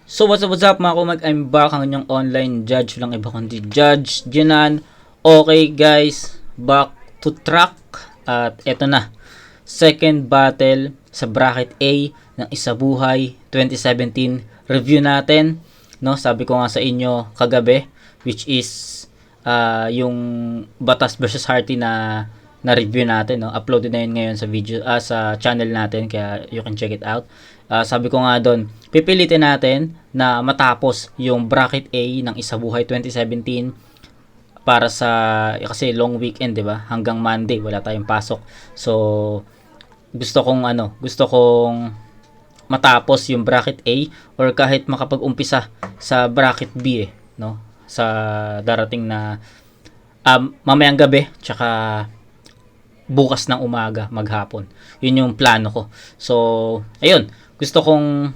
So what's up mga kumag, I'm back ang inyong online judge, lang iba kundi Judge Jinan. Okay guys, back to track. At eto na, second battle sa bracket A ng Isabuhay 2017 review natin, no? Sabi ko nga sa inyo kagabi, which is yung Batas versus Hearty na review natin, no? Uploaded na yun ngayon sa video sa channel natin, kaya you can check it out. Sabi ko nga doon, pipilitin natin na matapos yung bracket A ng Isabuhay 2017 para sa, kasi long weekend, 'di ba? Hanggang Monday wala tayong pasok. So gusto kong matapos yung bracket A or kahit makapag-umpisa sa bracket B, no? Sa darating na mamayang gabi tsaka bukas ng umaga, maghapon. Yun yung plano ko. So ayun, gusto kong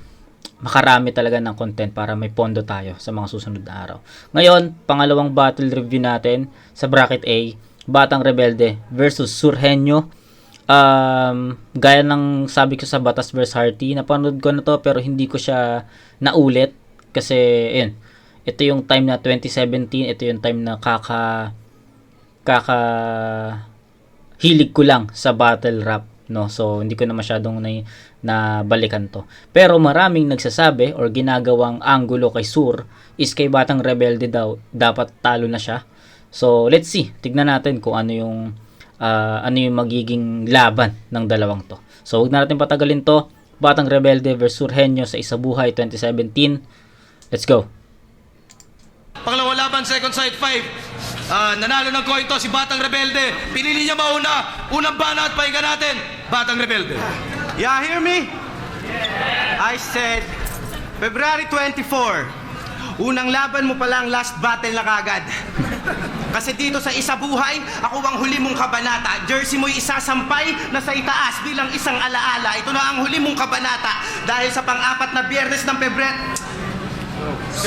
makarami talaga ng content para may pondo tayo sa mga susunod na araw. Ngayon, pangalawang battle review natin sa bracket A, Batang Rebelde versus Surhenyo. Gaya ng sabi ko sa Batas vs Hearty, napanood ko na to pero hindi ko siya naulit kasi ayun, ito yung time na 2017, ito yung time na hilig ko lang sa battle rap, no? So hindi ko na masyadong na balikan to. Pero maraming nagsasabi or ginagawang anggulo kay Sur is kay Batang Rebelde daw dapat talo na siya. So let's see, tignan natin kung ano yung magiging laban ng dalawang to. So huwag na natin patagalin to. Batang Rebelde versus Surhenyo sa Isabuhay 2017. Let's go. Pangalawang laban, second side 5. Nanalo ng coin to si Batang Rebelde. Pinili niya mauna. Unang banat, pahinga natin. Batang Rebelde. Yeah, hear me? I said, February 24. Unang laban mo pa lang, last battle na kagad. Kasi dito sa Isabuhay, ako ang huli mong kabanata. Jersey mo'y isasampay na sa itaas bilang isang alaala. Ito na ang huli mong kabanata. Dahil sa pang-apat na biyernes ng Pebrero.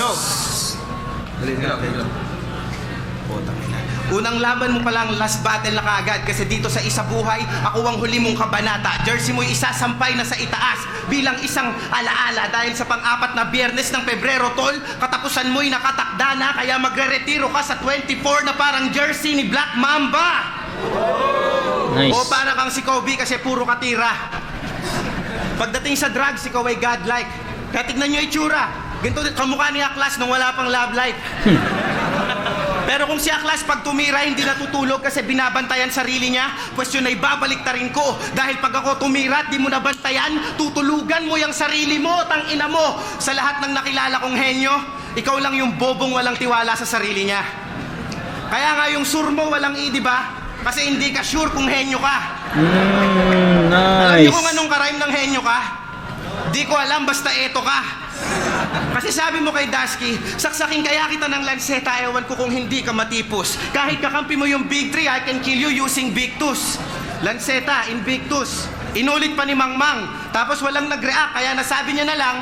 Yo. Unang laban mo pa lang, last battle na kaagad. Kasi dito sa Isabuhay, ako ang huli mong kabanata. Jersey mo'y isasampay na sa itaas bilang isang alaala. Dahil sa pang-apat na biyernes ng Pebrero, tol, katapusan mo'y nakatakda na. Kaya magre-retiro ka sa 24 na parang jersey ni Black Mamba. Nice. O para kang si Kobe kasi puro katira. Pagdating sa drugs, ikaw ay godlike. Kaya tignan nyo itsura. Ganito kamukha ni Aklas nung wala pang love life. Pero kung si Aklas pag tumira hindi natutulog kasi binabantayan sarili niya, question ay babalik ta rin ko. Dahil pag ako tumira at di mo nabantayan, tutulugan mo yung sarili mo, tangina mo. Sa lahat ng nakilala kong henyo, ikaw lang yung bobong walang tiwala sa sarili niya. Kaya nga yung sur mo walang di ba? Kasi hindi ka sure kung henyo ka. Nice. Alam niyo kung anong karime ng henyo ka? Di ko alam, basta eto ka. Kasi sabi mo kay Dasky, saksakin kaya kita ng lanseta, ewan ko kung hindi ka matipos. Kahit kakampi mo yung Big 3, I can kill you using Victus. Lanseta, Invictus. Inulit pa ni Mangmang. Tapos walang nag-react, kaya nasabi niya na lang,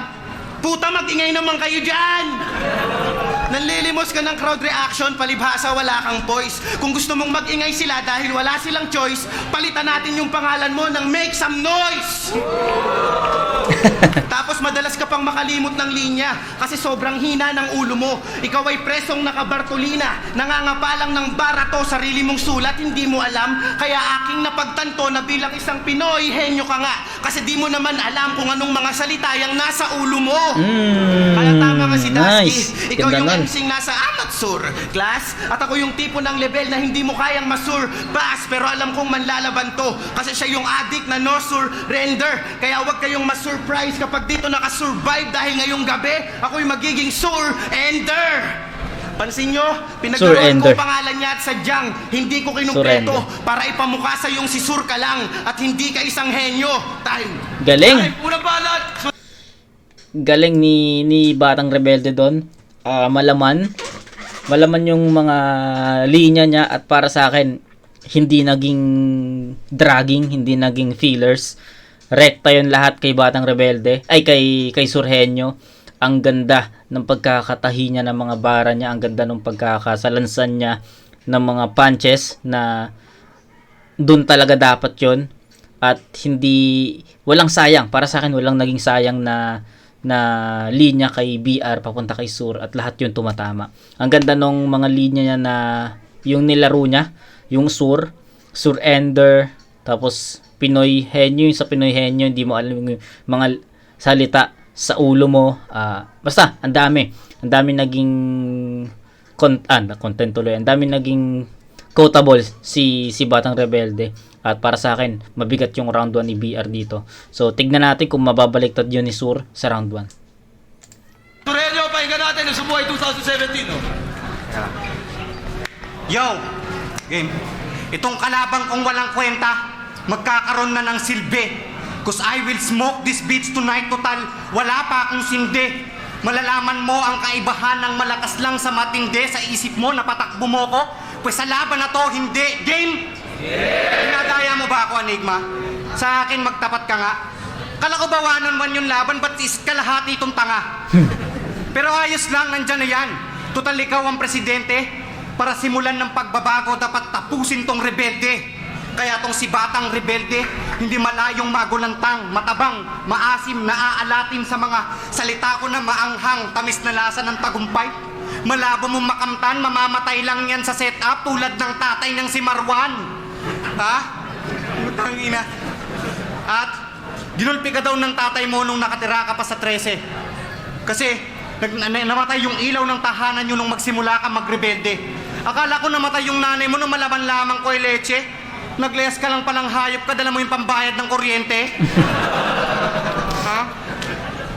puta mag-ingay naman kayo dyan! Nanlilimos ka ng crowd reaction, palibhasa wala kang voice. Kung gusto mong mag-ingay sila dahil wala silang choice, palitan natin yung pangalan mo ng make some noise! Tapos madalas ka pang makalimot ng linya kasi sobrang hina ng ulo mo. Ikaw ay presong nakabartolina, nangangapalang ng barato, sarili mong sulat, hindi mo alam. Kaya aking napagtanto na bilang isang Pinoy, henyo ka nga. Kasi di mo naman alam kung anong mga salita yung nasa ulo mo. Kaya tama nga si Dasky, Nice. ikaw yung Ganda nun. MCing nasa amateur class. At ako yung tipo ng level na hindi mo kayang masurpass. Pero alam kong manlalaban to kasi siya yung addict na no surrender. Kaya wag kayong masurprise kapag dito nakasurvive dahil ngayong gabi ako'y magiging surrender. Pansin nyo, pinagkaroon ko pangalan niya at sadyang hindi ko kinumpleto para ipamukha sa yung si Sur ka lang at hindi ka isang henyo. Time. Galing. Ay, unang banat. Galing ni Batang Rebelde doon. Malaman yung mga linya niya at para sa akin hindi naging dragging, hindi naging fillers. Rekta yun lahat kay Batang Rebelde, ay kay Surhenyo. Ang ganda ng pagkakatahi niya ng mga bara niya, ang ganda ng pagkakasalansan niya ng mga punches na doon talaga dapat yon. At walang sayang, para sa akin walang naging sayang na na linya kay BR papunta kay Sur at lahat yun tumatama. Ang ganda nung mga linya niya na yung nilaro niya, yung Sur Ender, tapos Pinoy Henyo, yung sa Pinoy Henyo hindi mo alam yung mga salita sa ulo mo. Basta ang dami naging content tuloy. Ang dami naging quotable si Batang Rebelde. At para sa akin, mabigat yung round 1 ni BR dito. So, tignan natin kung mababaliktad yun ni Sur sa round 1. Turelio, pakinggan natin ang Sumuay 2017. No? Yo! Game. Itong kalabang kong walang kwenta, magkakaroon na ng silbi. Cause I will smoke this beats tonight total. Wala pa akong sindi. Malalaman mo ang kaibahan ng malakas lang sa matindi. Sa isip mo, napatakbo mo ko. Pues sa laban na to, hindi. Game! Pinadaya mo ba ako, Enigma? Sa akin, magtapat ka nga. Kala ko ba 1-on-1 yung laban, ba't is kalahati itong tanga? Pero ayos lang, nandyan na yan. Total ikaw ang presidente. Para simulan ng pagbabago, dapat tapusin tong rebelde. Kaya tong si Batang Rebelde, hindi malayong magulantang, matabang, maasim, naaalatin sa mga salita ko na maanghang, tamis na lasa ng tagumpay. Malabo mong makamtan, mamamatay lang yan sa setup tulad ng tatay ng si Marwan. Ha? Utang ina. At ginulpi ka daw ng tatay mo nung nakatira ka pa sa 13. Kasi namatay yung ilaw ng tahanan nyo nung magsimula ka magrebelde. Akala ko namatay yung nanay mo nung malaman lamang ko leche. Nagleyas ka lang palang hayop ka, dala mo yung pambayad ng kuryente. Ha?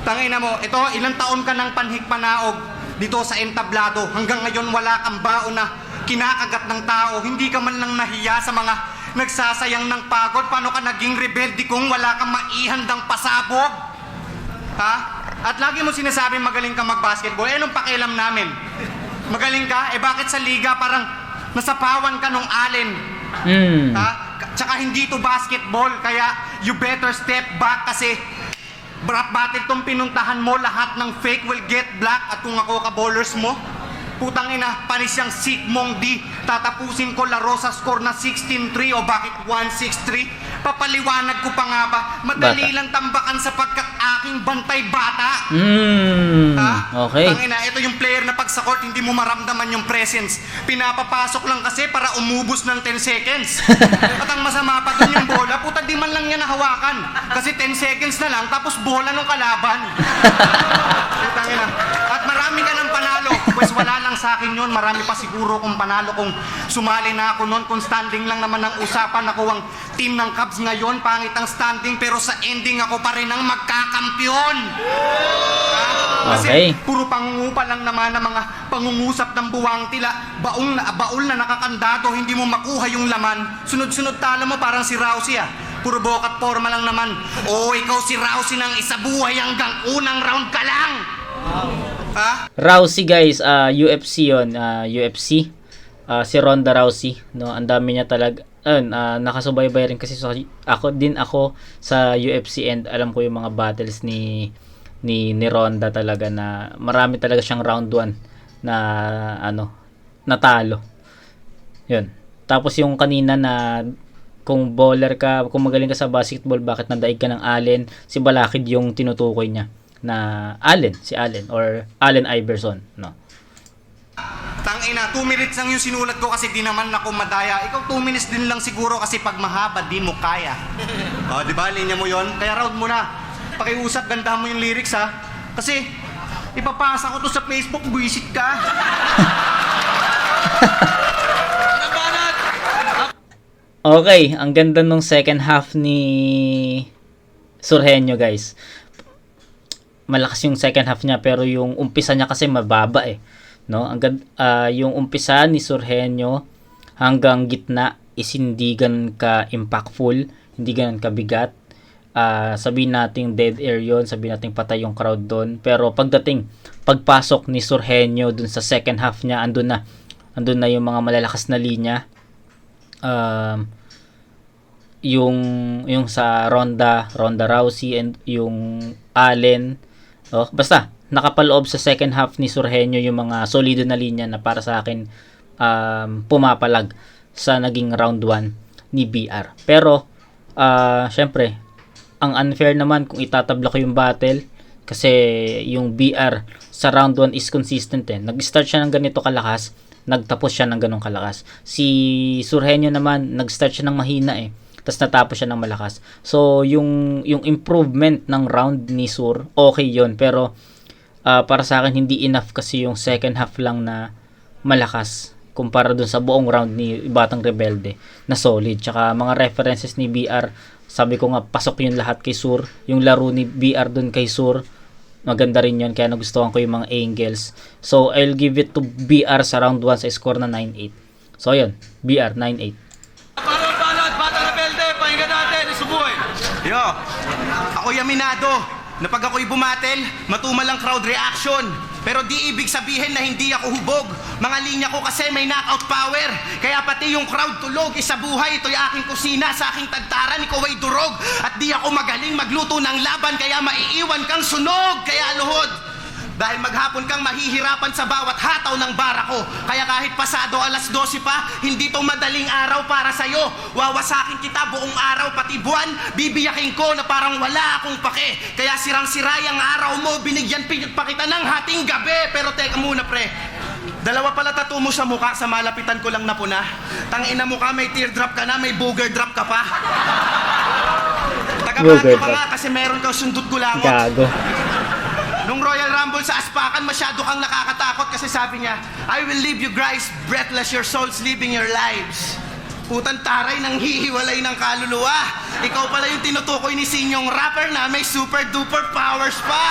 Tangina mo, ito, ilang taon ka ng panhikpanaog dito sa entablado. Hanggang ngayon wala kang baon na kinakagat ng tao. Hindi ka man lang nahiya sa mga nagsasayang ng pagod. Paano ka naging rebelde kung wala kang maihandang pasabog? Ha? At lagi mo sinasabing magaling ka mag-basketball. Eh, anong pakialam namin? Magaling ka? Eh, bakit sa liga parang nasapawan ka nung Allen? Ha? Tsaka hindi to basketball, kaya you better step back kasi rap battle tong pinuntahan mo, lahat ng fake will get black. At kung ako ka-bowlers mo, putang ina, panis yung seat mong D. Tatapusin ko laro sa score na 16-3 o bakit 1-6-3? Papaliwanag ko pa nga ba? Madali Bata. lang tambakan sapagkat aking bantay bata. Ha? Okay. Tangina, ito yung player na pag sa court hindi mo maramdaman yung presence. Pinapapasok lang kasi para umubos ng 10 seconds. At ang masama pa dun yung bola, puta di man lang niya nahawakan. Kasi 10 seconds na lang tapos bola ng kalaban. Tangina. At marami ka ng panalo. Pues wala lang sa akin yun. Marami pa siguro kung panalo kung sumali na ako noon. Kung standing lang naman ang usapan, ako ang team ng Cubs ngayon. Pangit ang standing pero sa ending ako pa rin ang magkakampiyon. Kasi Okay. puro pangungupa lang naman ng mga pangungusap ng buwang tila. Baul na nakakandado, hindi mo makuha yung laman. Sunod-sunod tala mo parang si Rousey ah. Puro bokat forma lang naman. Oo, ikaw si Rousey ng isa buhay hanggang unang round ka lang. Ha? Rousey guys, UFC yon, UFC. Si Ronda Rousey, no, ang dami niya talaga. Nakasubaybay rin kasi ako sa UFC and alam ko yung mga battles ni Ronda talaga na marami talaga siyang round 1 na natalo. 'Yun. Tapos yung kanina na kung bowler ka, kung magaling ka sa basketball, bakit nadaig ka ng Allen? Si Balakid yung tinutukoy niya na si Allen or Allen Iverson, no. Tangina, 2 minutes lang yung sinulat ko kasi di naman ako madaya. Ikaw 2 minutes din lang siguro kasi pag mahaba di mo kaya. O, di ba? Linya mo yon. Kaya round mo na. Pakiusap, ganda mo yung lyrics ha. Kasi ipapasa ko to sa Facebook, buwisit ka. Anong banat? Okay, ang ganda nung second half ni Surhenyo guys. Malakas yung second half niya pero yung umpisa niya kasi mababa eh. No? Yung umpisa ni Surhenyo hanggang gitna is hindi ganun ka impactful, hindi ganun kabigat. Sabihin natin dead air yon, sabihin natin patay yung crowd doon. Pero pagpasok ni Surhenyo dun sa second half niya, andun na yung mga malalakas na linya. Yung sa Ronda Rousey and yung Allen. Basta nakapaloob sa second half ni Surhenyo yung mga solido na linya na para sa akin pumapalag sa naging round 1 ni BR. Pero syempre ang unfair naman kung itatabla ko yung battle Kasi yung BR sa round 1 is consistent eh. Nag-start siya ng ganito kalakas, nagtapos siya ng ganong kalakas. Si Surhenyo naman, nag-start siya ng mahina eh. Tapos natapos siya ng malakas. So, yung improvement ng round ni Sur, okay yon. Pero, para sa akin, hindi enough kasi yung second half lang na malakas kumpara dun sa buong round ni Batang Rebelde na solid. Tsaka mga references ni BR, sabi ko nga, pasok yung lahat kay Sur. Yung laro ni BR dun kay Sur, maganda rin yun. Kaya nagustuhan ko yung mga angles. So, I'll give it to BR sa round 1 sa score na 9-8. So, yun. BR, 9-8. Parang banat, Batang Rebelde, pakinggan natin, isubuhay. Yo, ako yaminado na pag ako'y bumatel, matumal ang crowd reaction. Pero di ibig sabihin na hindi ako hubog. Mga linya ko kasi may knockout power. Kaya pati yung crowd tulog, isa buhay. Ito'y aking kusina, sa aking tagtaran, ikaw ay durog. At di ako magaling magluto ng laban, kaya maiiwan kang sunog. Kaya luhod. Dahil maghapon kang mahihirapan sa bawat hataw ng bara ko. Kaya kahit pasado alas 12 pa, hindi to madaling araw para sa'yo. Wawasakin kita buong araw, pati buwan. Bibiyakin ko na parang wala akong pake. Kaya sirang-siray ang araw mo, binigyan pa kita ng hating gabi. Pero teka muna pre, dalawa pala tattoo mo sa mukha, sa malapitan ko lang napuna. Tangina mo ka, may teardrop ka na, may booger drop ka pa. Taga-Baguio ka nga kasi meron kang sundot kulangot. Gago. Nung Royal Rumble sa Aspakan, masyado kang nakakatakot kasi sabi niya, I will leave you guys breathless, your souls living your lives. Putang taray nang hihiwalay ng kaluluwa. Ikaw pala yung tinutukoy ni Sinyong rapper na may super duper powers pa.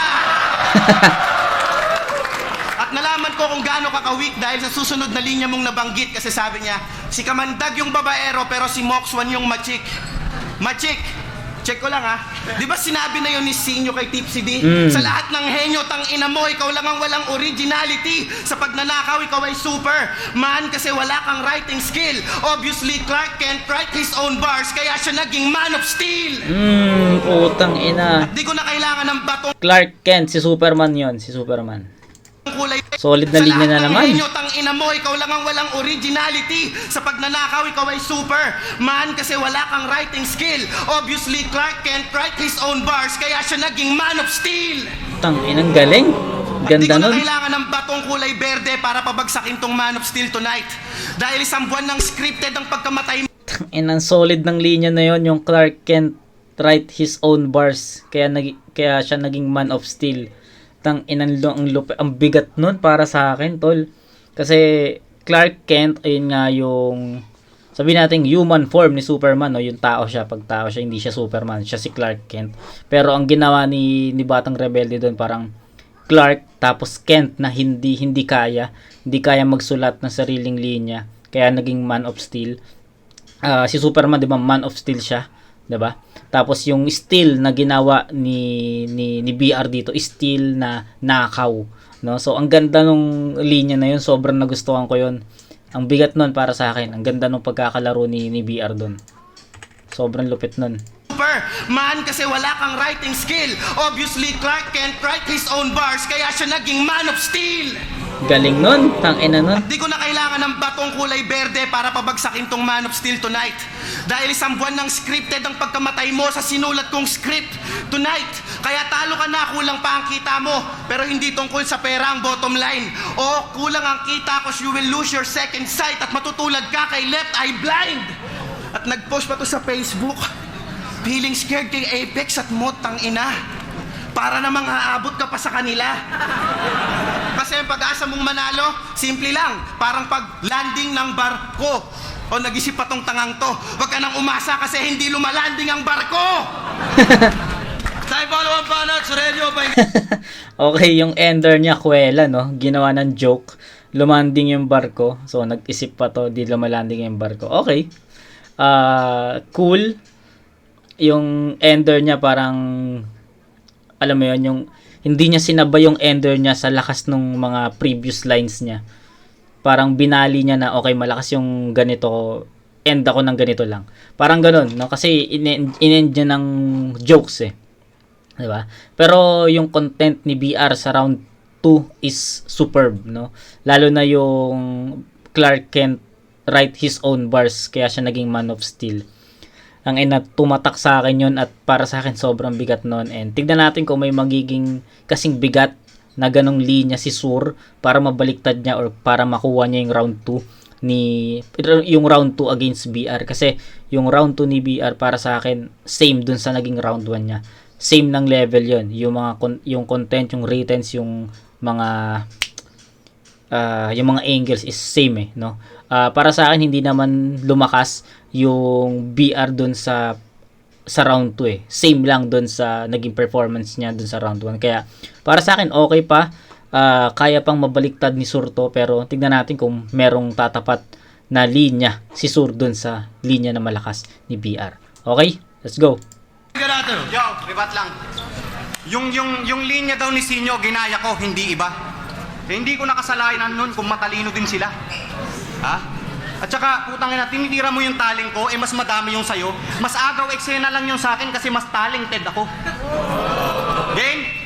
At nalaman ko kung gaano ka ka-weak dahil sa susunod na linya mong nabanggit kasi sabi niya, si Kamandag yung babaero pero si Moxwan yung machik. Machik! Check ko lang ha. Di ba sinabi na yun ni Sinyo kay Tipsy D? Sa lahat ng henyo, tang ina mo, ikaw lang ang walang originality. Sa pagnanakaw, ikaw ay super. Man, kasi wala kang writing skill. Obviously, Clark can't write his own bars, kaya siya naging Man of Steel. Putang ina. Di ko na kailangan ng batong Clark Kent, si Superman yon, si Superman. kulay. Solid na linya na naman. Sa lahat ng henyo, tang ina mo, ikaw lang ang walang originality. Sa pagnanakaw, ikaw ay super. Man, kasi wala kang writing skill. Obviously, Clark can't write his own bars, kaya siya naging Man of Steel. Tang inang galing. Di Ganda ko na nun. kailangan ng batong kulay berde para pabagsakin tong Man of Steel tonight. Dahil isang buwan ng scripted ang pagkamatay Tang inang solid ng linya na yon, yung Clark Kent write his own bars. Kaya siya naging Man of Steel. Tang inang ang bigat nun para sa akin, tol. Kasi Clark Kent, ayun nga yung sabihin natin human form ni Superman, no? Yung tao siya, pag tao siya, hindi siya Superman, siya si Clark Kent. Pero ang ginawa ni Batang Rebelde doon, parang Clark tapos Kent na hindi kaya magsulat ng sariling linya, kaya naging Man of Steel. Si Superman, 'di ba, Man of Steel siya, 'di ba? Tapos yung steel na ginawa ni BR dito, steel na nakaw, no? So ang ganda nung linya na yun, sobrang nagustuhan ko yun. Ang bigat nun para sa akin. Ang ganda nung pagkakalaro ni BR doon. Sobrang lupit nun. super. Man, kasi wala kang writing skill. Obviously, Clark can't write his own bars, kaya siya naging Man of Steel. Galing nun. Tangina nun. Di ko na kailangan ng batong kulay berde para pabagsakin tong Man of Steel tonight. Dahil isang buwan ng scripted ang pagkamatay mo sa sinulat kong script tonight. Kaya talo ka na, kulang pa ang kita mo. Pero hindi tungkol sa pera ang bottom line. O kulang ang kita cause you will lose your second sight at matutulad ka kay left eye blind. At nag-post pa to sa Facebook. Feeling scared kay Apex at Motang ina. Para namang aabot ka pa sa kanila. Kasi ang pag-asa mong manalo, simple lang. Parang pag-landing ng barko. O nag-isip pa tong tangang to. Huwag ka nang umasa kasi hindi lumalanding ang barko. Tayo follow-up pa na, Surelio, Okay, yung ender niya, Kuwela, no? Ginawa ng joke. Lumanding yung barko. So, nag-isip pa to, di lumalanding yung barko. Okay. Cool. Yung ender niya parang, alam mo yun, yung hindi niya sinabay yung ender niya sa lakas ng mga previous lines niya. Parang binali niya na, okay, malakas yung ganito, end ako ng ganito lang. Parang ganun, no? Kasi in-end niya ng jokes eh. Diba? Pero yung content ni BR sa round 2 is superb, no? Lalo na yung Clark Kent write his own bars, kaya siya naging Man of Steel. ang ina tumatak sa akin yun, at para sa akin sobrang bigat nun. And tignan natin kung may magiging kasing bigat na ganong linya si Sur para mabaliktad niya or para makuha niya yung round 2 yung round 2 against BR. Kasi yung round 2 ni BR para sa akin same dun sa naging round 1 niya. Same ng level yon, yung mga yung content, yung writtens, yung mga angles is same no. Para sa akin hindi naman lumakas yung BR dun sa round 2 Same lang dun sa naging performance niya dun sa round 1. Kaya para sa akin okay pa. Kaya pang mabaliktad ni Sur to, pero tignan natin kung merong tatapat na linya si Sur dun sa linya na malakas ni BR. Okay? Let's go. Yo, ribat lang. Yung linya daw ni Sinyo, ginaya ko, hindi iba. Hindi ko nakasalanan nun kung matalino din sila. Ha? At saka, putang ina, tinitira mo yung taling ko, mas madami yung sayo. Mas agaw eksena lang yung sa akin kasi mas talented ako. Game?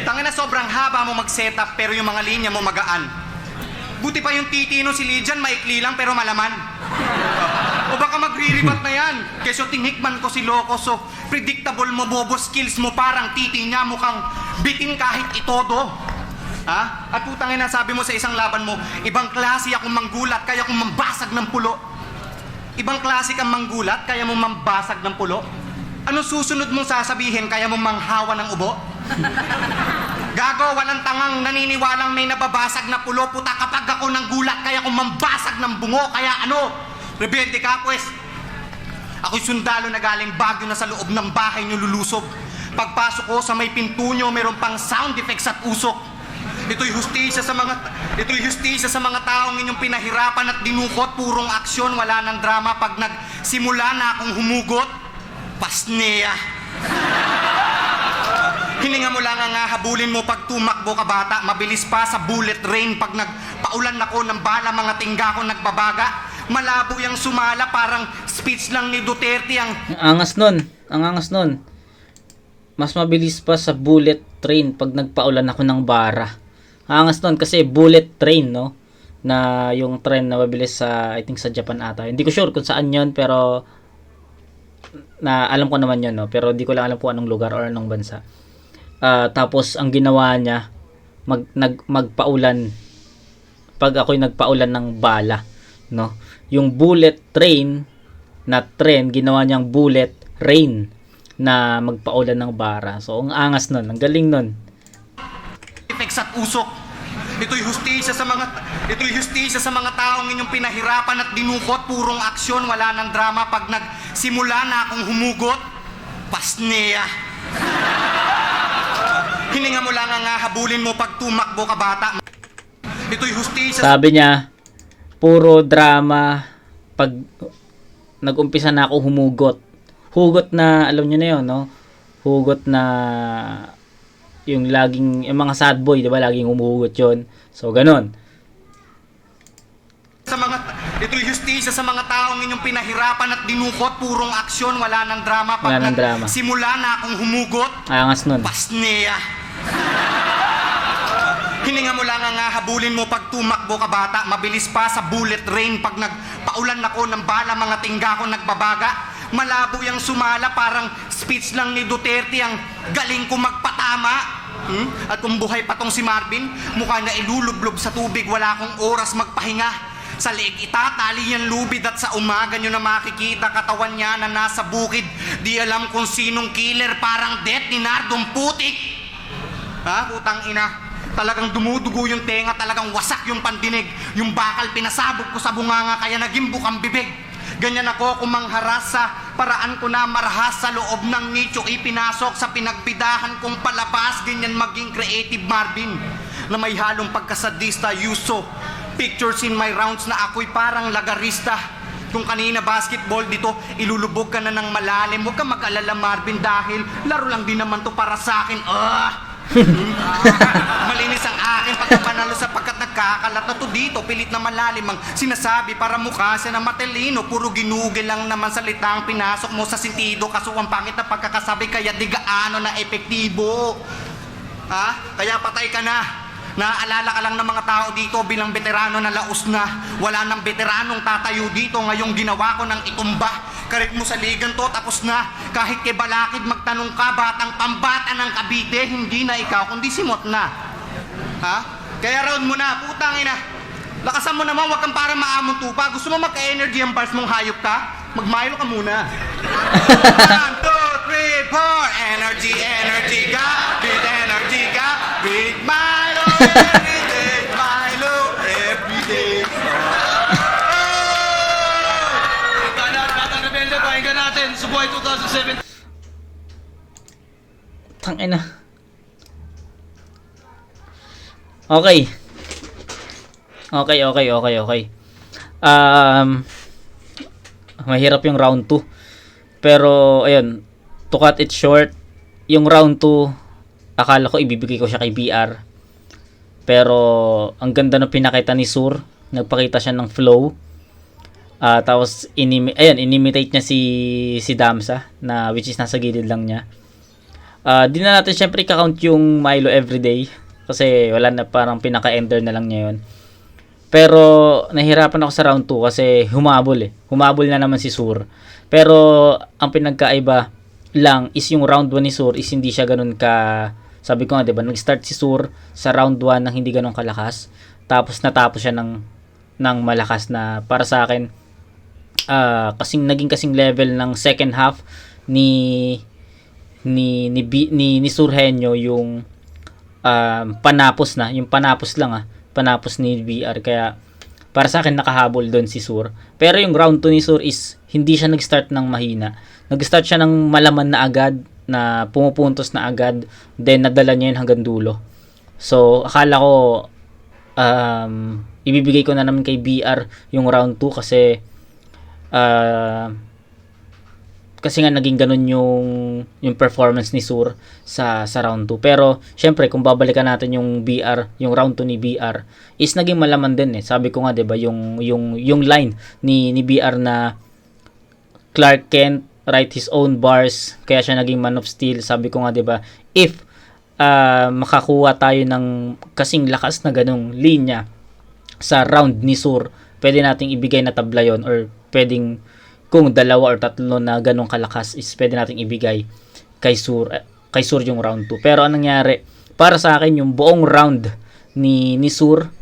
Tangina, sobrang haba mo mag-setup pero yung mga linya mo magaan. Buti pa yung titino si Lijan, maikli lang pero malaman. O baka magre-rebat na yan. Keso tinhikman ko si Loco, so predictable mo, bobo skills mo, parang titi niya, mukhang bitin kahit itodo. Ha? At putang ina, sabi mo sa isang laban mo, ibang klase akong manggulat, kaya kong mambasag ng pulo. Ibang klase kang manggulat, kaya mong mambasag ng pulo? Anong susunod mong sasabihin, kaya mong manghawa ng ubo? Gago, walang tangang naniniwalang may nababasag na pulo. Puta, kapag ako ng gulat, kaya kong mambasag ng bungo. Kaya ano, rebelde ka, pues. Ako'y sundalo na galing Baguio na sa loob ng bahay nyo lulusob. Pagpasok ko sa may pinto nyo, meron pang sound effects at usok. Ito'y hustisya sa mga taong inyong pinahirapan at dinukot. Purong aksyon, wala ng drama. Pag nagsimula na akong humugot, pasneya. Hininga mo lang ang habulin mo pag tumakbo ka bata. Mabilis pa sa bullet train. Pag nagpaulan ako ng bala, mga tingga ko nagbabaga. Malabo yung sumala, parang speech lang ni Duterte ang... Ang angas nun. Mas mabilis pa sa bullet train pag nagpaulan ako ng bara. Ang angas nun kasi bullet train, no? Na yung train na mabilis sa, I think sa Japan ata. Hindi ko sure kung saan yon, pero na alam ko naman yun, no? Pero hindi ko lang alam kung anong lugar or anong bansa. Tapos ang ginawa niya, magpaulan pag ako'y nagpaulan ng bala, no? Yung bullet train na train, ginawa niyang bullet rain na magpaulan ng bara. So ang angas nun, ang galing nun. Effects at usok. Ito'y hustisya sa mga taong inyong pinahirapan at dinukot. Purong aksyon, wala ng drama. Pag nagsimula na akong humugot, pasneya. Hininga mo lang ang habulin mo pag tumakbo ka bata. Ito'y hustisya. Sabi niya, puro drama pag nag-umpisa na ako humugot. Hugot na, alam niyo na yun, no? Hugot na yung laging, yung mga sad boy, di ba? Laging humuhugot yun. So, ganun. Ito'y hustisya sa mga taong inyong pinahirapan at dinukot. Purong aksyon, wala ng drama. Pag Wala ng drama. simula na akong humugot, Angas nun. pasneya. Hininga mo lang ang habulin mo pag tumakbo ka bata. Mabilis pa sa bullet rain. Pag nagpaulan ako ng bala, mga tingga ko nagbabaga. Malabo yung sumala, parang speech lang ni Duterte ang galing ko magpatama. At kung buhay pa tong si Marvin, mukha na ilulublob sa tubig, wala akong oras magpahinga. Sa leeg itatali yung lubid at sa umaga nyo na makikita katawan niya na nasa bukid. Di alam kung sinong killer, parang death ni Nardong Putik. Ha? Putang ina. Talagang dumudugo yung tenga, talagang wasak yung pandinig. Yung bakal pinasabog ko sa bunganga kaya naging bukang bibig. Ganyan ako kumangharas sa paraan ko na marahas sa loob ng nicho. Ipinasok sa pinagbidahan kong palabas. Ganyan maging creative Marvin na may halong pagkasadista. Yuso pictures in my rounds na ako'y parang lagarista. Kung kanina basketball, dito ilulubog ka na ng malalim. Huwag ka mag-alala Marvin dahil laro lang din naman to para sa akin. Malinis ang aking pagkapanalo sapagkat nagkakalat na to dito. Pilit na malalim ang sinasabi para mukha siya na matalino. Puro ginugil lang naman salitang pinasok mo sa sentido. Kaso ang pangit na pagkakasabi kaya di gaano na epektibo. Ha? Kaya patay ka na. Naaalala ka lang ng mga tao dito bilang veterano na laos na. Wala nang veteranong tatayo dito ngayong ginawa ko ng itumba. Pagkarit mo sa ligan to, tapos na. Kahit kay Balakid magtanong ka, batang pambata ng Cavite, hindi na ikaw, kundi si Mot na. Ha? Kaya round mo na, putang ina. Lakasan mo naman, wag kang para maamon tupa. Gusto mo magka-energy ang bars mong hayop ka? Mag-Milo ka muna. 1, 2, 3, 4. Energy, energy ka. Beat energy ka. Beat Milo every day. Milo every day. Batang Rebelde, pakinggan natin. Subuhay 2007. Tangina. Okay. Okay. Mahirap yung round 2. Pero, ayun, to cut it short, yung round 2, akala ko ibibigay ko siya kay BR. Pero, ang ganda ng pinakita ni Sur. Nagpakita siya ng flow. Tapos, inimitate niya si Damsa, na which is nasa gilid lang niya. Di na natin syempre count yung Milo everyday. Kasi, wala na, parang pinaka-ender na lang niya yun. Pero nahirapan ako sa round 2 kasi humabol eh. Humabol na naman si Sur. Pero ang pinagkaiba lang is yung round 1 ni Sur is hindi siya ganun ka... Sabi ko nga, diba, nag-start si Sur sa round 1 nang hindi ganun kalakas. Tapos natapos siya ng malakas na para sa akin. Naging level ng second half ni Surhenyo yung panapos na. Yung panapos lang panapos ni BR, kaya para sa akin nakahabol doon si Sur. Pero yung round 2 ni Sur is hindi siya nag-start ng mahina. Nag-start siya ng malaman na agad, na pumupuntos na agad, then nadala niya yun hanggang dulo. So akala ko ibibigay ko na naman kay BR yung round 2 kasi nga naging ganun yung performance ni Sur sa round 2. Pero syempre kung babalikan natin yung round 2 ni BR is naging malaman din eh. Sabi ko nga 'di ba yung line ni BR na Clark Kent write his own bars kaya siya naging man of steel. Sabi ko nga 'di ba, if makakuha tayo ng kasing lakas na ganung linya sa round ni Sur, pwede nating ibigay na tabla yon, or pwedeng kung 2 or 3 na ganong kalakas is pwede nating ibigay kay Sur yung round 2. Pero anong nangyari? Para sa akin yung buong round ni Sur,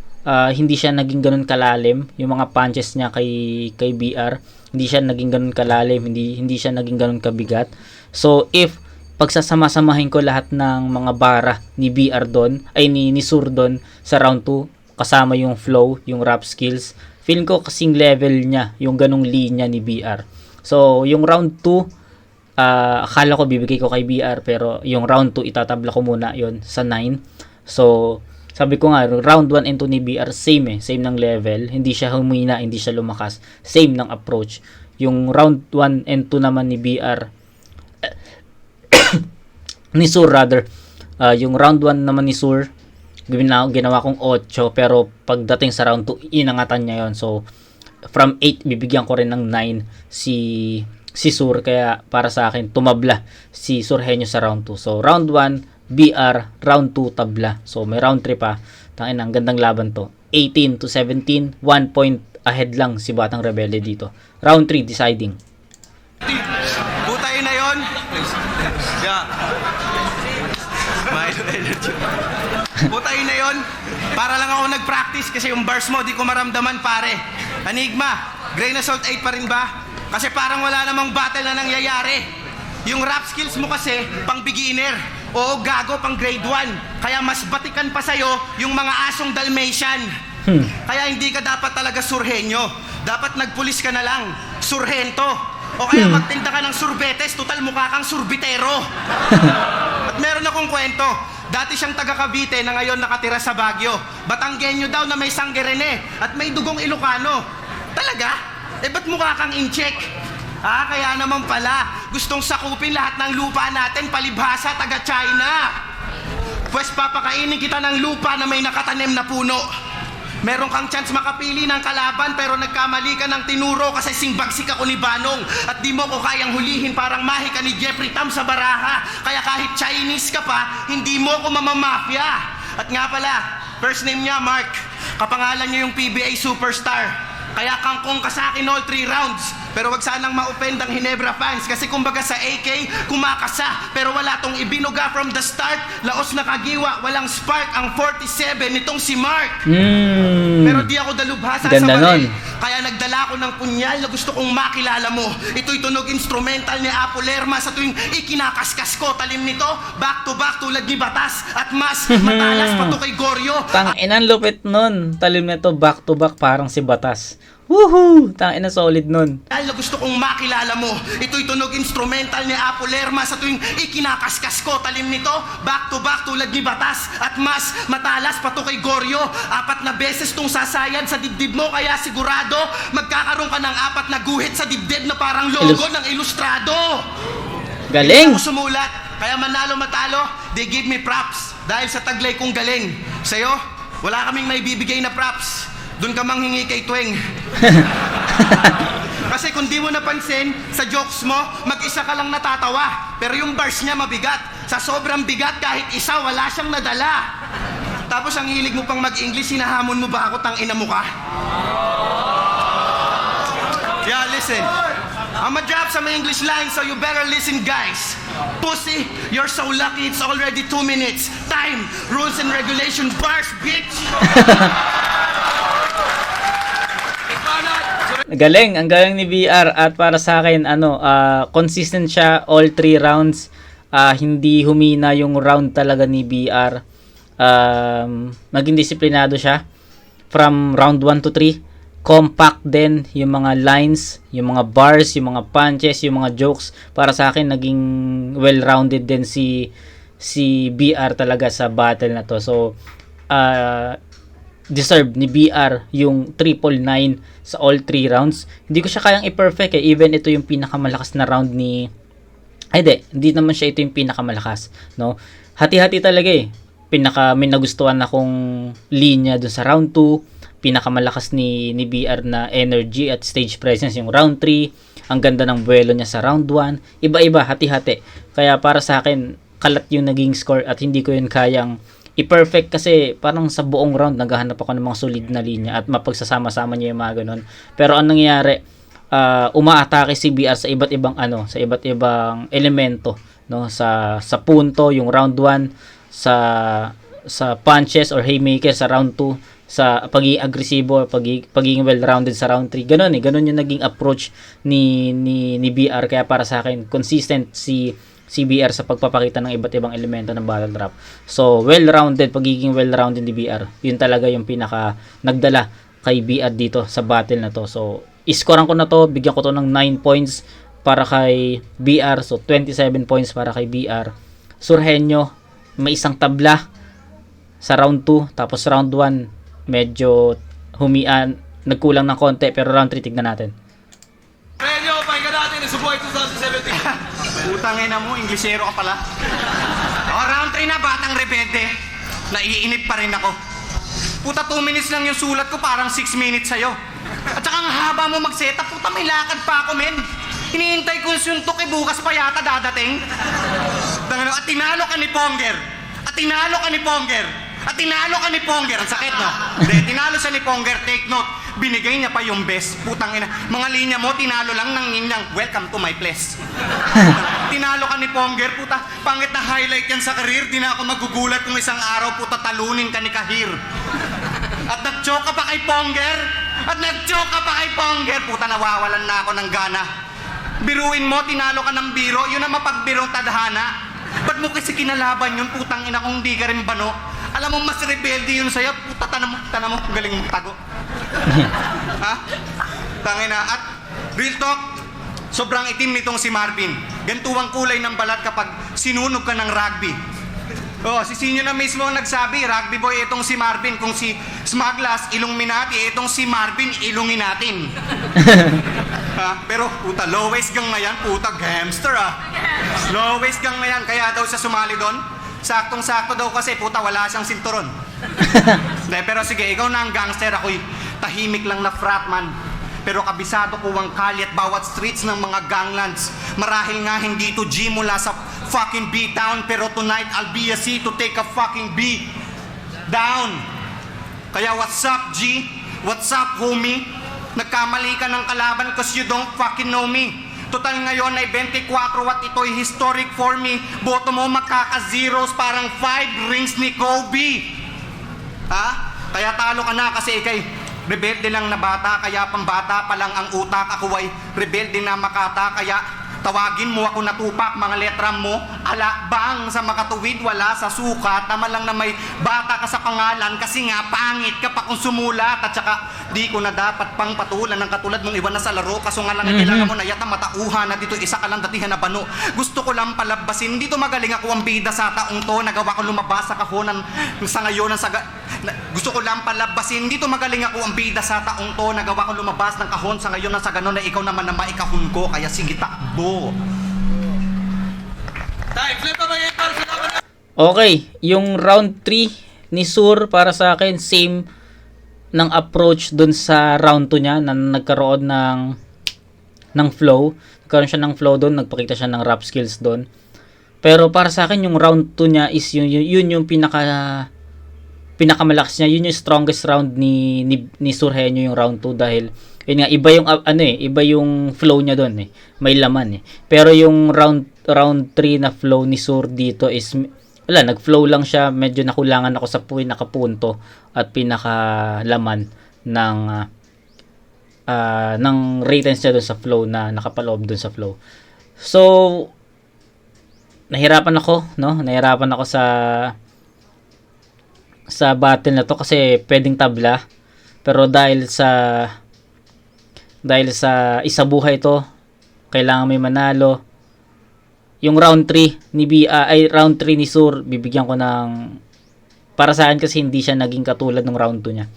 hindi siya naging ganun kalalim. Yung mga punches niya kay BR, hindi siya naging ganun kalalim, hindi siya naging ganun kabigat. So if pagsasama-samahin ko lahat ng mga bara ni BR doon, ay ni Sur doon sa round 2, kasama yung flow, yung rap skills, feeling ko kasing level niya yung ganung linya ni BR. So yung round 2, akala ko bibigay ko kay BR, pero yung round 2 itatabla ko muna yon sa 9. So sabi ko nga, round 1 and 2 ni BR same ng level, hindi siya humina, hindi siya lumakas, same ng approach. Yung round 1 and 2 naman ni BR ni Sur rather, yung round 1 naman ni Sur ginawa kong 8, pero pagdating sa round 2 inangatan niya yon. So from 8 bibigyan ko rin ng 9 si Sur, kaya para sa akin tumabla si Surhenyo sa round 2. So round 1 BR, round 2 tabla. So may round 3 pa. Tangina, ang gandang laban to. 18-17, 1 point ahead lang si Batang Rebelde dito. Round 3 deciding. Butayin na yon. Yeah. Milo energy. Butayin na yon. Para lang ako nag-practice kasi yung bars mo di ko maramdaman, pare. Enigma, Grain Assault 8 pa rin ba? Kasi parang wala namang battle na nangyayari. Yung rap skills mo kasi pang beginner. Oo, gago, pang grade 1. Kaya mas batikan pa sa'yo yung mga asong Dalmatian. Kaya hindi ka dapat talaga Surhenyo. Dapat nagpulis ka na lang, Surhento. O kaya magtinda ka ng surbetes, total mukha kang surbitero. At meron akong kwento. Dati siyang taga Cavite na ngayon nakatira sa Baguio. Batanggenyo daw na may sanggerene at may dugong Ilocano. Talaga? Ba't mukha kang incheck? Kaya naman pala, gustong sakupin lahat ng lupa natin, palibhasa, taga China. Pwes papakainin kita ng lupa na may nakatanim na puno. Meron kang chance makapili ng kalaban, pero nagkamali ka ng tinuro kasi singbagsik ako ni Banong. At di mo ko kayang hulihin, parang mahi ka ni Jeffrey Tam sa baraha. Kaya kahit Chinese ka pa, hindi mo ko mamamafia. At nga pala, first name niya Mark. Kapangalan niya yung PBA superstar. Kaya kangkong ka sa akin all 3 rounds. Pero wag sanang ma-offend ang Hinebra fans kasi kumbaga sa AK, kumakasa. Pero wala tong ibinuga from the start. Laos na kagiwa, walang spark ang 47 nitong si Mark. Pero di ako dalubhasa sa Ganda mali. nun. Kaya nagdala ko ng punyal na gusto kong makilala mo. Ito'y tunog instrumental ni Apo Lerma sa tuwing ikinakaskas ko. Talim nito, back to back tulad ni Batas. At mas matalas pa to kay Goryo. Tanginan lupit nun. Talim nito back to back parang si Batas. Woohoo! Tangina solid nun. Na gusto kong makilala mo. Ito'y tunog instrumental ni Apo Lerma sa tuwing ikinakaskas ko. Talim nito, back to back tulad ni Batas. At mas matalas pa to kay Goryo. 4 na beses tong sasayad sa dibdib mo. Kaya sigurado, magkakaroon ka ng 4 na guhit sa dibdib na parang logo ng ilustrado. Galing! Hindi ako sumulat. Kaya manalo matalo, they give me props. Dahil sa taglay kong galing. Sa'yo, wala kaming may bibigay na props. Doon ka manghingi kay Tweng. Kasi kung di mo napansin, sa jokes mo, mag-isa ka lang natatawa. Pero yung bars niya mabigat. Sa sobrang bigat, kahit isa, wala siyang nadala. Tapos ang hilig mo pang mag-English, hinahamon mo ba ako, tang ina mo ka? Yeah, listen. I'ma drop some English lines, so you better listen, guys. Pussy, you're so lucky it's already 2 minutes. Time, rules and regulation, bars, bitch! Galing, ang galing ni BR at para sa akin consistent siya all 3 rounds. Hindi humina yung round talaga ni BR. Maging disiplinado siya from round 1 to 3. Compact din yung mga lines, yung mga bars, yung mga punches, yung mga jokes. Para sa akin naging well-rounded din si BR talaga sa battle na to. So deserve ni BR yung 999 sa all 3 rounds. Hindi ko siya kayang i-perfect Even ito yung pinakamalakas na round ni... Hindi naman siya ito yung pinakamalakas. No? Hati-hati talaga may nagustuhan akong linya dun sa round 2. Pinakamalakas ni BR na energy at stage presence yung round 3. Ang ganda ng buwelo niya sa round 1. Iba-iba, hati-hati. Kaya para sa akin, kalat yung naging score at hindi ko yun kayang i-perfect kasi parang sa buong round naghahanap ako ng mga solid na linya at mapagsasama-sama niya yung mga ganun. Pero anong nangyayari, umaatake si BR sa iba't ibang sa iba't ibang elemento, no? Sa punto yung round 1, sa punches or haymaker sa round 2, sa pagiging agresibo or pagiging well-rounded sa round 3. Ganun yung naging approach ni BR. Kaya para sa akin consistent si BR sa pagpapakita ng iba't ibang elemento ng battle rap. So, pagiging well-rounded ni BR. Yun talaga yung pinaka nagdala kay BR dito sa battle na to. So, iskoran ko na to, bigyan ko to ng 9 points para kay BR. So, 27 points para kay BR. Surhenyo, may isang tabla sa round 2. Tapos round 1, medyo nagkulang ng konti. Pero round 3, tignan natin. Renyo, pakinggan natin ang Subuhay 2017. Putang ina mo, Inglesero ka pala. Round 3 na, Batang Rebelde. Naiinip pa rin ako. Puta, 2 minutes lang yung sulat ko, parang 6 minutes sa'yo. At saka ang haba mo mag-setup, puta, may lakad pa ako, men. Hinihintay ko yung suntok, bukas pa yata dadating. At tinalo ka ni Ponger. At tinalo ka ni Ponger. At tinalo ka ni Ponger. Ang sakit, no? Hindi, tinalo siya ni Ponger, take note. Binigay niya pa yung best. Putang ina. Mga linya mo, tinalo lang ng ninyang, welcome to my place. Tinalo ka ni Ponger, puta. Pangit na highlight yan sa career. Di na ako magugulat kung isang araw, puta, talunin ka ni Kahir. At nag-choke ka pa kay Ponger. At nag-choke ka pa kay Ponger. Puta, nawawalan na ako ng gana. Biruin mo, tinalo ka ng biro. Yun ang mapagbirong tadhana. Ba't mo kasi kinalaban yun, putang ina, kung di ka rin bano? Alam mo, mas rebelde yun sa'yo. Puta, tanam mo, galing mong tago. Ha? Tangina. At real talk, sobrang itim nitong si Marvin. Ganito ang kulay ng balat kapag sinunog ka ng rugby. Si Sinyo na mismo ang nagsabi, rugby boy itong si Marvin. Kung si Smaglas, Illuminati, itong si Marvin, ilungin natin. Pero puta, low waist gang na yan, puta, gamster Low waist gang na yan, kaya daw siya sumali doon. Saktong-sakto daw kasi, puta, wala siyang sinturon. Pero sige, ikaw na ang gangster, ako'y tahimik lang na fratman. Pero kabisado ko ang kalye at bawat streets ng mga ganglands. Marahil nga hindi to G mula sa fucking B-town, pero tonight I'll be a C to take a fucking B down. Kaya what's up, G? What's up, homie? Nagkamali ka ng kalaban cause you don't fucking know me. Total ngayon ay 24 at ito'y historic for me. Boto mo magkaka-zeros parang 5 rings ni Kobe. Ha? Kaya talo ka na kasi ikay rebelde lang na bata, kaya pambata pa lang ang utak. Ako ay rebelde na makata, kaya tawagin mo ako na Tupac. Mga letra mo, alakbang sa makatuwid, wala sa sukat. Tama lang na may bata ka sa pangalan kasi nga pangit ka pa kung sumulat. At saka di ko na dapat pang patulan ng katulad mong iba na sa laro. Kaso nga lang kailangan mo na yata matauhan na dito isa ka lang datihan na bano. Gusto ko lang palabasin, dito magaling ako ang bida sa taong to. Nagawa ko lumabas sa kahonan sa ngayon ng gusto ko lang palabasin, dito magaling ako ang bida sa taong to. Nagawa ko lumabas ng kahon sa ngayon ng sa ganon na ikaw naman na maikahon ko. Kaya sige takbo. Time, flip pa ba yan para sa laban na? Okay, yung round 3 ni Sur para sa akin same ng approach dun sa round 2 niya na nagkaroon ng flow. Nagkaroon siya ng flow doon, nagpakita siya ng rap skills doon. Pero para sa akin yung round 2 niya is yun yung pinakamalakas niya, yun yung strongest round ni Sur Henyo yung round 2 dahil yun nga iba yung iba yung flow niya doon may laman pero yung round 3 na flow ni Sur dito is wala, nag-flow lang siya, medyo nakulangan ako sa pinakapunto at pinakalaman ng ratings niya doon sa flow na nakapaloob doon sa flow. So nahirapan ako sa battle na to kasi pwedeng tabla, pero dahil sa isa buhay to, kailangan may manalo. Yung round 3 ni Sur, bibigyan ko ng, para sa akin kasi hindi siya naging katulad ng round 2 niya.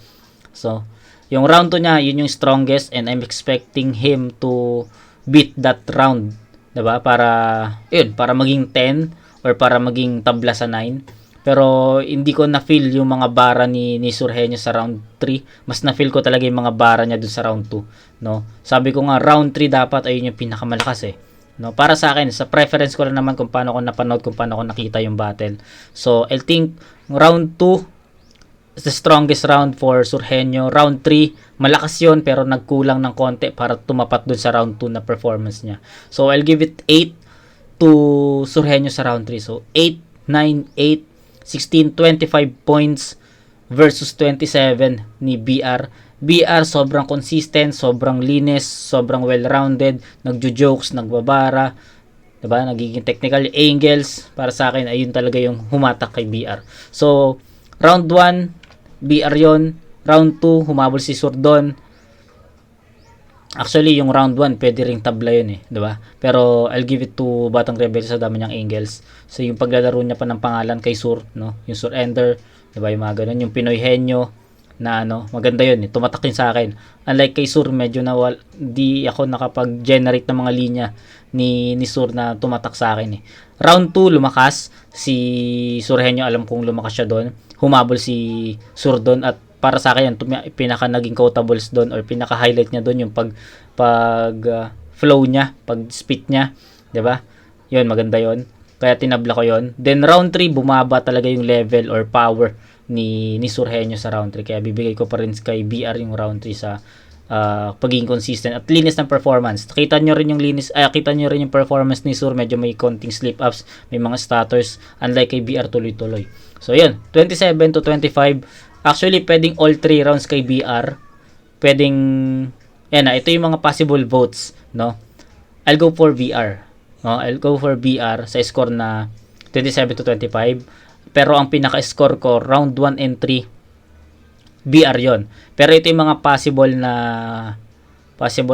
So yung round 2 niya, yun yung strongest and I'm expecting him to beat that round, diba? Para maging 10 or para maging tabla sa 9. Pero hindi ko na-feel yung mga bara ni Sur Henyo sa round 3. Mas na-feel ko talaga yung mga bara niya dun sa round 2, no? Sabi ko nga round 3 dapat ayun yung pinakamalakas no? Para sa akin, sa preference ko lang naman kung paano ko napanood, kung paano ko nakita yung battle. So, I think round 2 is the strongest round for Sur Henyo. Round 3, malakas yun pero nagkulang ng konti para tumapat dun sa round 2 na performance niya. So, I'll give it 8 to Sur Henyo sa round 3. So, 8, 9, 8, 16, 25 points versus 27 ni BR. BR sobrang consistent, sobrang linis, sobrang well-rounded, nagjo-jokes, nagbabara, diba? Nagiging technical angles. Para sa akin, ayun talaga yung humatak kay BR. So, round 1, BR yon. Round 2, humabol si Sur doon. Actually, yung round 1, pwede ring tabla yun diba? Pero I'll give it to Batang Rebelde sa dami niyang angles. So, yung paglalaro niya pa ng pangalan kay Sur, no? Yung Sur Ender, diba? Yung mga ganun. Yung Pinoy Henyo, na maganda yun tumatak yun sa akin. Unlike kay Sur, medyo di ako nakapag-generate ng mga linya ni Sur na tumatak sa akin Round 2, lumakas si Sur Henyo, alam kong lumakas siya doon. Humabol si Sur doon at para sa akin, pinaka naging quotables doon or pinaka highlight niya doon yung flow niya, pag spit niya, 'di ba? 'Yun, maganda 'yon. Kaya tinabla ko 'yon. Then round 3 bumaba talaga yung level or power ni Sur Henyo sa round 3. Kaya bibigay ko pa rin kay BR yung round 3 sa pagiging consistent at linis ng performance. Kita nyo rin yung performance ni Sur, medyo may konting slip ups, may mga stutters, unlike kay BR tuloy-tuloy. So 'yun, 27 to 25. Actually, pwedeng all 3 rounds kay BR. Pwedeng, ito yung mga possible votes, no? I'll go for BR. No? I'll go for BR sa score na 27 to 25. Pero ang pinaka-score ko, round 1 and 3, BR yon. Pero ito yung mga possible.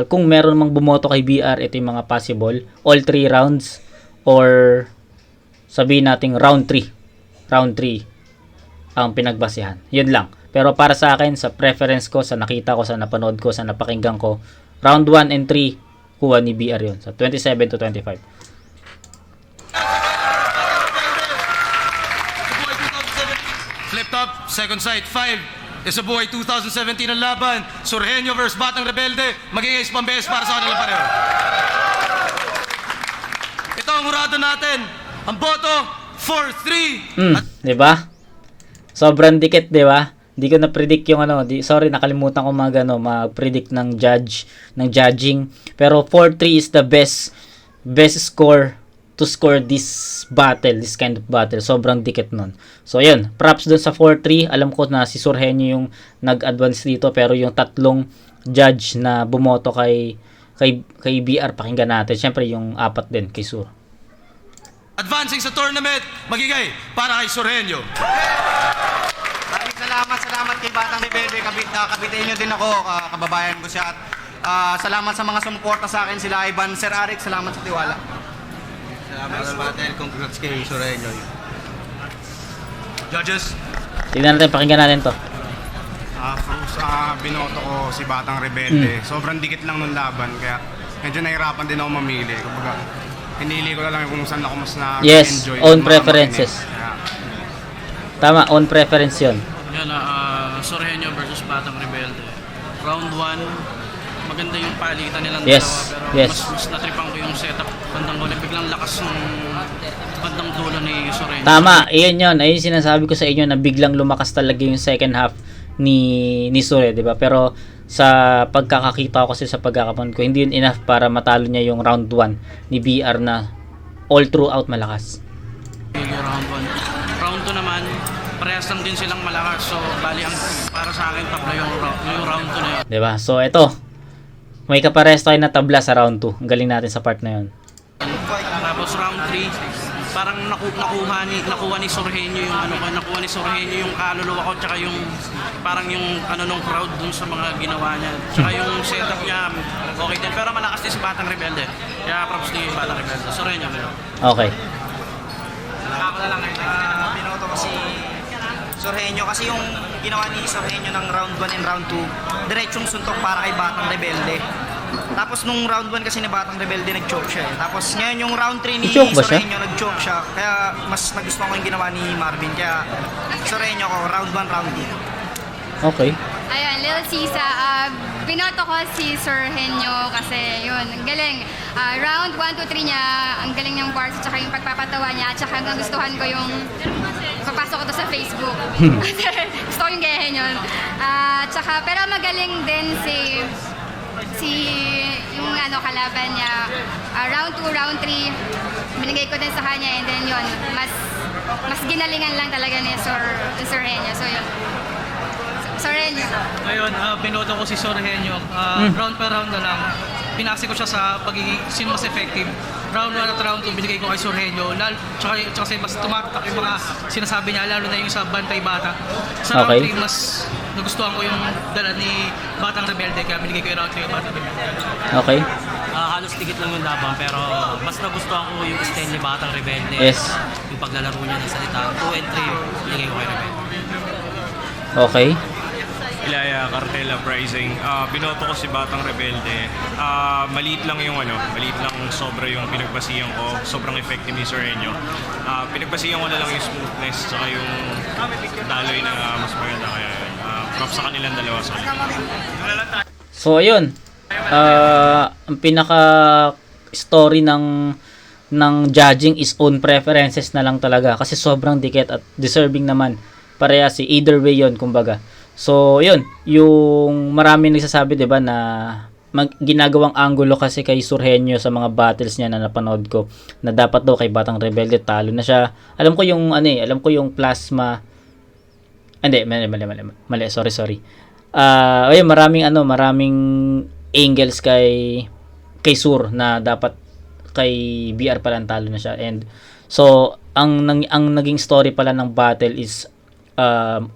Kung meron mang bumoto kay BR, ito yung mga possible. All 3 rounds or sabihin nating round 3. Round 3. Ang pinagbasehan. Yun lang. Pero para sa akin, sa preference ko, sa nakita ko, sa napanood ko, sa napakinggan ko, round 1 and 3, kuha ni BR yun. Sa 27 to 25. Flip top, second sight, 5. Is a boy 2017 ang laban. Sur Henyo versus Batang Rebelde. Magiging pambes para sa kanila pareho. Ito ang hurado natin. Ang boto, 4-3. Diba? Sobrang dikit, di ba? Di ko na-predict yung ano, sorry, nakalimutan ko mag-predict ng judging. Pero 4-3 is the best score to score this kind of battle. Sobrang dikit nun. So, yun. Props dun sa 4-3. Alam ko na si Surhenyo yung nag-advance dito, pero yung tatlong judge na bumoto kay BR, pakinggan natin. Siyempre, yung 4 din kay Sur. Advancing sa tournament, magigay para kay Surhenyo. Maraming salamat kay Batang Rebelde. Kapitain nyo din ako, kababayan ko siya. At salamat sa mga sumuporta sa akin, sila Ivan, Sir Arik, salamat sa tiwala. Salamat sa battle. Congrats kay Surhenyo. Judges, Tignan natin, pakinggan natin to. Binoto ko si Batang Rebelde. Sobrang dikit lang nung laban, kaya medyo nahirapan din ako mamili. Kumbaga, pinili ko na lang kung saan ako mas Yes, na-enjoy. own preferences. Tama, own preference yun. Yan, Surhenyo versus Batang Rebelde. Round 1, maganda yung palitan nilang Yes, dalawa, pero yes. mas natripan ko yung setup bandang huli. Biglang lakas ng bandang dulo ni Surhenyo. Tama, iyon yun. Ayun sinasabi ko sa inyo na biglang lumakas talaga yung second half ni Sure, di ba? Pero sa pagkakakita ko kasi sa pagkakapanood ko, hindi yun enough para matalo niya yung round 1 ni BR na all throughout malakas. Yung round 1. Round 2 naman, parehas lang din silang malakas. So, bali ang para sa akin tabla yung round 2 na yun. Di ba? So, ito. May kapares tayo na tabla sa round 2. Ang galing natin sa part na yun. Tapos round 3, parang nakuha ni Surhenyo yung nakuha ni Surhenyo yung kaluluwa ko, tsaka yung parang yung nung crowd dun sa mga ginawa niya. Tsaka yung setup niya okay din, pero malakas din si Batang Rebelde. Kaya props ni Batang Rebelde. Surhenyo meron. Okay. Ako na lang, binoto ko si Surhenyo kasi yung ginawa ni Surhenyo ng round 1 and round 2, diretsong suntok para kay Batang Rebelde. Tapos nung round 1 kasi ni Batang Rebelde nag-choke siya eh. Tapos ngayon yung round 3 ni Nag-choke ba siya? Surhenyo nag-choke siya. Kaya mas nagustuhan ko yung ginawa ni Marvin. Kaya Surhenyo ko, round 1, round 2. Okay. Ayun, Lil Sisa, binoto ko si Surhenyo kasi yun, ang galing. Round 1 to 3 niya, ang galing niyang bars at saka yung pagpapatawa niya at saka hanggang gustuhan ko yung papasok ko to sa Facebook. Gusto ko yung gayahin yun. Tsaka, pero magaling din si yung kalaban niya. Round 2, round 3, binigay ko din sa kanya and then yun, mas ginalingan lang talaga ni Surhenyo. So yun. Surhenyo. Ngayon, binoto ko si Surhenyo. Round per round na lang. Pinasi ko siya sa pagiging sino mas effective. Round 1 at round 2 binigay ko kay Surhenyo. Tsaka kasi mas tumatak yung mga sinasabi niya, lalo na yung sa Bantay Bata. Sa round 3, mas nagustuhan ko yung dala ni Batang Rebelde, kaya binigay ko yung round 3 yung Batang Rebelde. Okay. Halos tigit lang yung laban, pero mas nagustuhan ko yung style ni Batang Rebelde. Yes. Yung paglalaro niya ng salita. 2 and 3 binigay ko kay Rebelde. Okay. Ilaya Cartel Uprising. Binoto ko si Batang Rebelde. Maliit lang sobra yung pinagbasihan ko. Sobrang effective ni Surhenyo. Pinagbasihan ko na lang yung smoothness tsaka yung daloy na mas maganda. Kaya props sa kanilang dalawa. So, ayun. Ang pinaka story ng judging is own preferences na lang talaga kasi sobrang dikit at deserving naman pareha si either way yon kumbaga. So, yun, yung marami nagsasabi 'di ba na ginagawang angulo kasi kay Surhenyo sa mga battles niya na napanood ko na dapat daw kay Batang Rebelde talo na siya. Alam ko yung plasma. Hindi, mali. Sorry. Ayun, maraming angles kay Sur na dapat kay BR pala talo na siya. And so, ang naging story pala ng battle is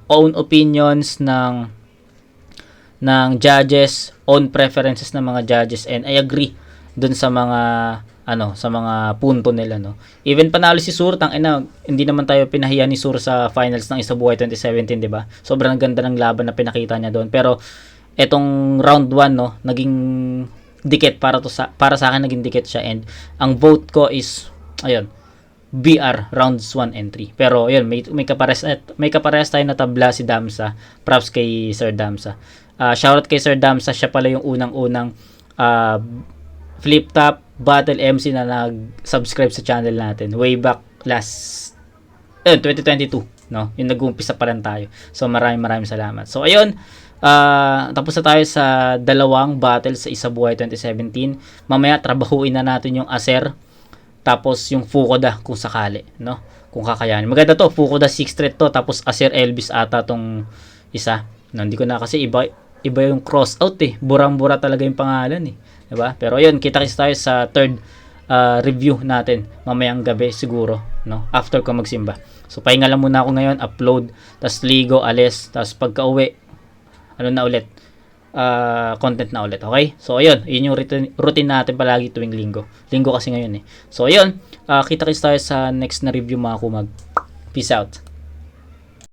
own opinions ng judges, own preferences ng mga judges, and I agree dun sa mga sa mga punto nila, no. Even panalo si Sur, hindi naman tayo pinahiya ni Sur sa finals ng Isabuhay 2017, 'di ba? Sobrang ganda ng laban na pinakita niya doon. Pero etong round 1, no, naging dikit para sa akin, naging dikit siya, and ang vote ko is ayun, BR rounds 1 and 3. Pero yun, may kapares tayo na tabla si Damsa. Props kay Sir Damsa. Shoutout kay Sir Damsa, siya pala yung unang flip top battle MC na nag-subscribe sa channel natin way back 2022. no? Yung nag-uumpisa pa lang tayo. So maraming salamat. So ayun, tapos na tayo sa dalawang battle sa Isa Buhay 2017. Mamaya trabahuin na natin yung Acer, tapos yung Fukuda kung sakali, no? Kung kakayanin. Maganda to, Fukuda 6 threat to, tapos Acer Elvis ata tong isa. No, hindi ko na kasi iba yung cross out eh. Burang-bura talaga yung pangalan eh. Diba? Pero ayun, kita-kits tayo sa third review natin mamayang gabi siguro, no? After ko magsimba. So pahinga lang muna ako ngayon, upload, tas ligo, alis, tas pagka-uwi, ano na ulit, content na ulit, okay? So ayun, yun yung routine natin palagi tuwing linggo kasi ngayon eh. So ayun, kita-kits tayo sa next na review mga kumag. Peace out.